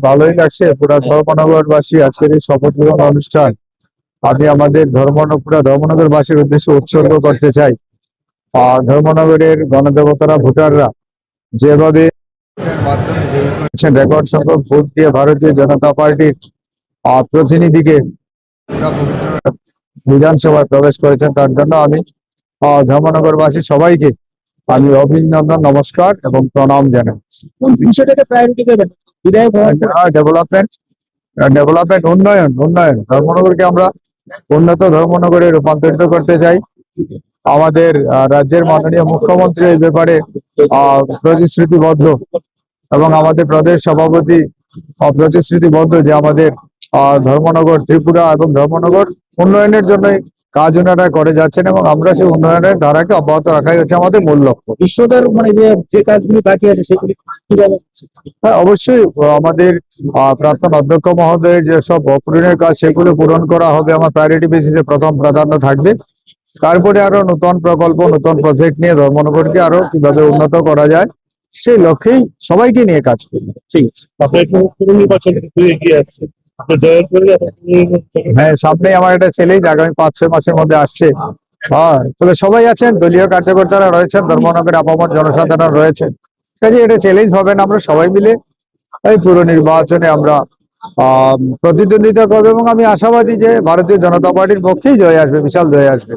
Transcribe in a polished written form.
ভালোই লাগছে। পুরা ধর্মনগরবাসী আজকের এই শপথ গ্রহণ অনুষ্ঠান আমি আমাদের পুরা ধর্মনগরবাসীর উদ্দেশ্যে উৎসর্গ করতে চাই। ধর্মনগরের গণদেবতারা ভোটাররা যেভাবে মাধ্যমে জয়ী করেছেন, রেকর্ড সংখ্যক ভোট দিয়ে ভারতীয় জনতা পার্টির প্রতিনিধিকে পুরা পবিত্র বিধানসভায় প্রবেশ করেছেন, তার জন্য আমি ধর্মনগরবাসী সবাইকে আমি অভিনন্দন, নমস্কার এবং প্রণাম জানাই। কোন বিষয়টাকে প্রায়োরিটি দেবেন বিধায়ক হওয়ার পর? ডেভেলপমেন্ট, উন্নয়ন উন্নয়ন ধর্মনগরকে আমরা উন্নত ধর্মনগরে রূপান্তরিত করতে চাই। আমাদের রাজ্যের মাননীয় মুখ্যমন্ত্রী এই ব্যাপারে প্রতিশ্রুতিবদ্ধ এবং আমাদের প্রদেশ সভাপতি প্রতিশ্রুতিবদ্ধ যে আমাদের ধর্মনগর, ত্রিপুরা এবং ধর্মনগর উন্নয়নের জন্য কাজ ওনারা করে যাচ্ছেন এবং আমরা সেই উন্নয়নের ধারাকে অব্যাহত রাখাই হচ্ছে আমাদের মূল লক্ষ্য। বিশ্বদের মানে যে কাজগুলি বাকি আছে সেগুলি কিভাবে? হ্যাঁ, অবশ্যই আমাদের প্রাক্তন অধ্যক্ষ মহোদয়ের যেসব অপূরণের কাজ সেগুলো পূরণ করা হবে, আমার প্রায়োরিটি বেসিসে প্রথম প্রাধান্য থাকবে। তারপরে আরো নতুন প্রকল্প, নতুন প্রজেক্ট নিয়ে ধর্মনগরকে আরো কিভাবে উন্নত করা যায় সেই লক্ষ্যেই সবাইকে নিয়ে কাজ করবে। ঠিক আছে। হ্যাঁ, সামনে আমার একটা ছেলেই আগামী 5-6 মাসের মধ্যে আসছে। তবে সবাই আছেন, দলীয় কার্যকর্তারা রয়েছেন, ধর্মনগরের আপামর জনসাধারণ রয়েছেন, কাজে এটা চ্যালেঞ্জ হবে না। আমরা সবাই মিলে এই পুরো নির্বাচনে আমরা প্রতিদ্বন্দ্বিতা করবো এবং আমি আশাবাদী যে ভারতীয় জনতা পার্টির পক্ষেই জয় আসবে, বিশাল জয় আসবে।